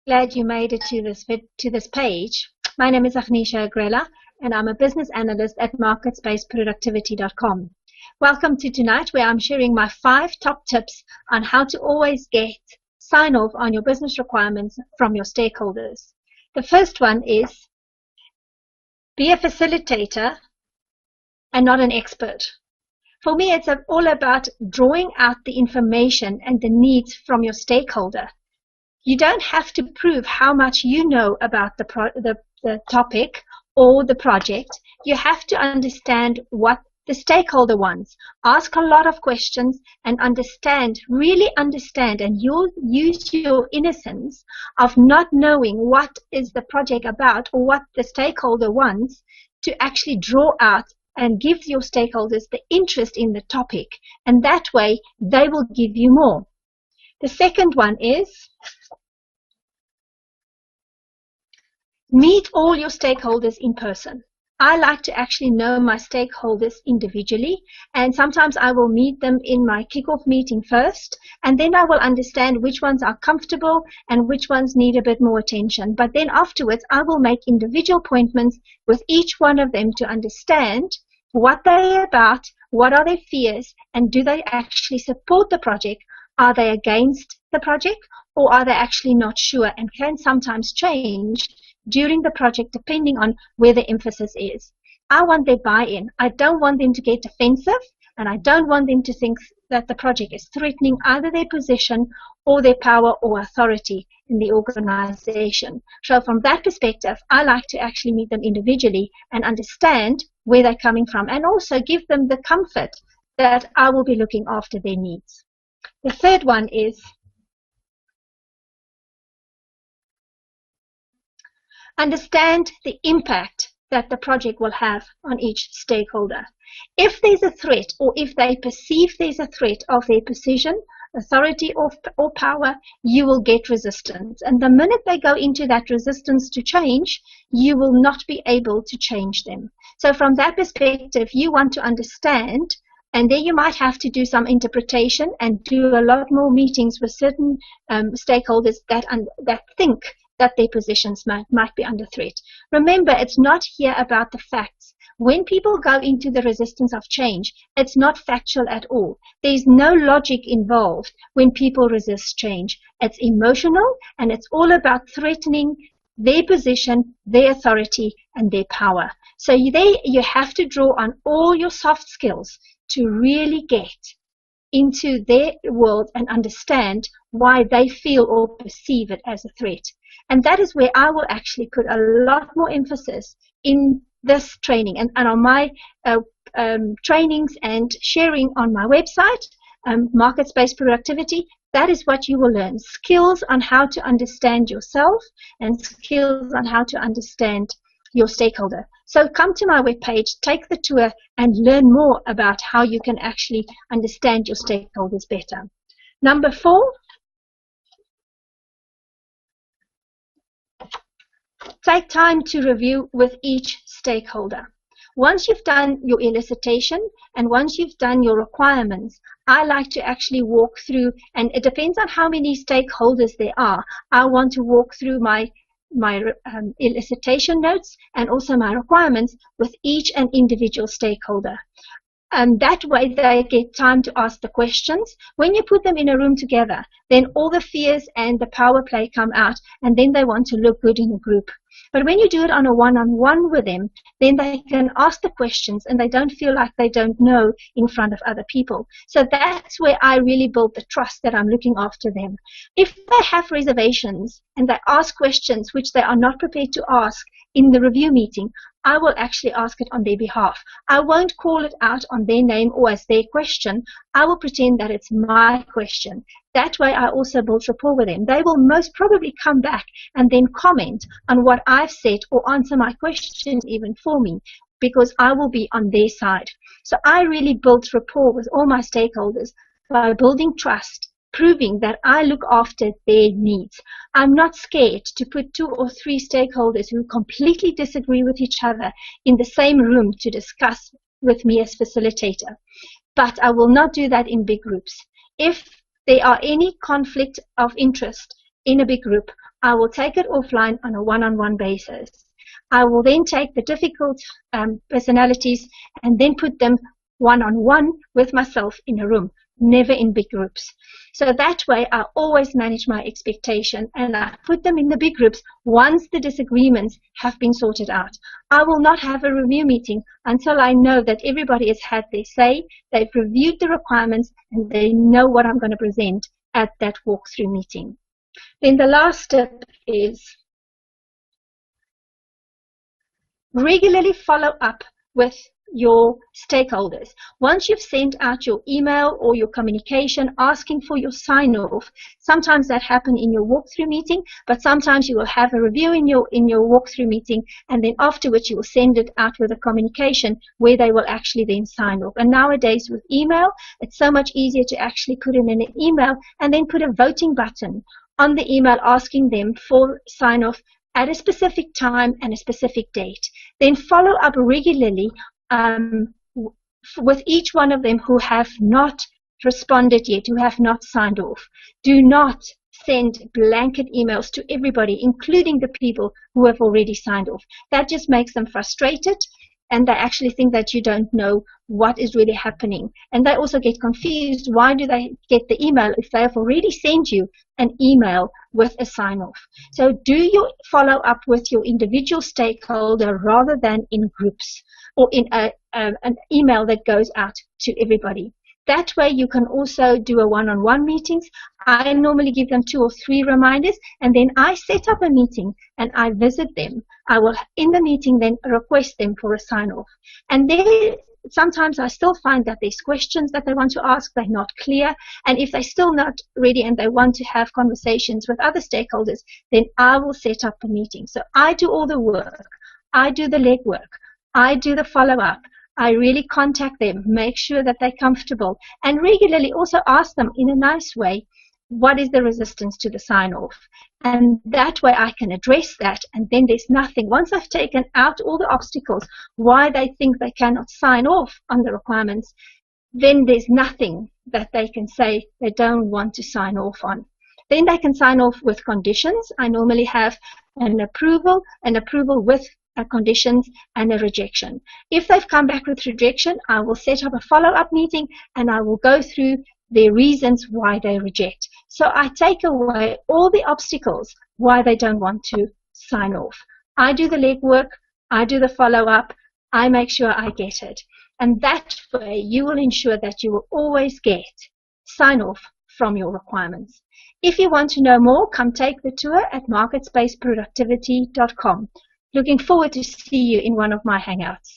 glad you made it to this page. My name is Agnesia Agrella, and I'm a business analyst at marketspaceproductivity.com. Welcome to tonight, where I'm sharing my 5 top tips on how to always get sign-off on your business requirements from your stakeholders. The first one is be a facilitator and not an expert. For me, it's all about drawing out the information and the needs from your stakeholder. You don't have to prove how much you know about the topic or the project. You have to understand what the stakeholder wants. Ask a lot of questions and really understand, and you'll use your innocence of not knowing what is the project about or what the stakeholder wants to actually draw out and give your stakeholders the interest in the topic, and that way they will give you more. The second one is meet all your stakeholders in person. I like to actually know my stakeholders individually, and sometimes I will meet them in my kickoff meeting first, and then I will understand which ones are comfortable and which ones need a bit more attention. But then afterwards, I will make individual appointments with each one of them to understand what they're about, what are their fears, and do they actually support the project? Are they against the project, or are they actually not sure and can sometimes change during the project depending on where the emphasis is? I want their buy-in. I don't want them to get defensive, and I don't want them to think that the project is threatening either their position or their power or authority in the organization. So from that perspective, I like to actually meet them individually and understand where they're coming from, and also give them the comfort that I will be looking after their needs. The third one is understand the impact that the project will have on each stakeholder. If there's a threat, or if they perceive there's a threat of their position, authority, or power, you will get resistance. And the minute they go into that resistance to change, you will not be able to change them. So from that perspective, you want to understand, and then you might have to do some interpretation and do a lot more meetings with certain stakeholders that think that their positions might be under threat. Remember, it's not here about the facts. When people go into the resistance of change, it's not factual at all. There's no logic involved when people resist change. It's emotional, and it's all about threatening their position, their authority, and their power. So you have to draw on all your soft skills to really get into their world and understand why they feel or perceive it as a threat. And that is where I will actually put a lot more emphasis in this training and on my trainings and sharing on my website, Market Space Productivity. That is what you will learn. Skills on how to understand yourself and skills on how to understand your stakeholder. So come to my webpage, take the tour, and learn more about how you can actually understand your stakeholders better. Number 4, take time to review with each stakeholder. Once you've done your elicitation and once you've done your requirements, I like to actually walk through, and it depends on how many stakeholders there are. I want to walk through my elicitation notes and also my requirements with each and individual stakeholder. That way they get time to ask the questions. When you put them in a room together, then all the fears and the power play come out, and then they want to look good in a group. But when you do it on a one-on-one with them, then they can ask the questions and they don't feel like they don't know in front of other people. So that's where I really build the trust that I'm looking after them. If they have reservations and they ask questions which they are not prepared to ask in the review meeting, I will actually ask it on their behalf. I won't call it out on their name or as their question. I will pretend that it's my question. That way I also build rapport with them. They will most probably come back and then comment on what I've said or answer my questions even for me, because I will be on their side. So I really build rapport with all my stakeholders by building trust, proving that I look after their needs. I'm not scared to put 2 or 3 stakeholders who completely disagree with each other in the same room to discuss with me as facilitator. But I will not do that in big groups. If there are any conflict of interest in a big group, I will take it offline on a one-on-one basis. I will then take the difficult personalities and then put them one-on-one with myself in a room, never in big groups. So that way I always manage my expectation and I put them in the big groups once the disagreements have been sorted out. I will not have a review meeting until I know that everybody has had their say, they've reviewed the requirements, and they know what I'm going to present at that walkthrough meeting. Then the last step is regularly follow up with your stakeholders. Once you've sent out your email or your communication asking for your sign-off, sometimes that happens in your walkthrough meeting, but sometimes you will have a review in your walkthrough meeting, and then afterwards you will send it out with a communication where they will actually then sign off. And nowadays with email, it's so much easier to actually put in an email and then put a voting button on the email asking them for sign-off at a specific time and a specific date. Then follow up regularly with each one of them who have not responded yet, who have not signed off. Do not send blanket emails to everybody, including the people who have already signed off. That just makes them frustrated, and they actually think that you don't know what is really happening. And they also get confused. Why do they get the email if they have already sent you an email with a sign-off? So do you follow up with your individual stakeholder rather than in groups or in an email that goes out to everybody. That way you can also do a one-on-one meetings. I normally give them 2 or 3 reminders, and then I set up a meeting and I visit them. I will, in the meeting, then request them for a sign-off. And then sometimes I still find that there's questions that they want to ask, they're not clear, and if they're still not ready and they want to have conversations with other stakeholders, then I will set up a meeting. So I do all the work. I do the legwork. I do the follow-up. I really contact them, make sure that they're comfortable, and regularly also ask them in a nice way, what is the resistance to the sign-off? And that way I can address that, and then there's nothing. Once I've taken out all the obstacles, why they think they cannot sign off on the requirements, then there's nothing that they can say they don't want to sign off on. Then they can sign off with conditions. I normally have an approval with conditions, and a rejection. If they've come back with rejection, I will set up a follow-up meeting and I will go through their reasons why they reject. So I take away all the obstacles why they don't want to sign off. I do the legwork, I do the follow-up, I make sure I get it. And that way you will ensure that you will always get sign-off from your requirements. If you want to know more, come take the tour at marketspaceproductivity.com. Looking forward to see you in one of my hangouts.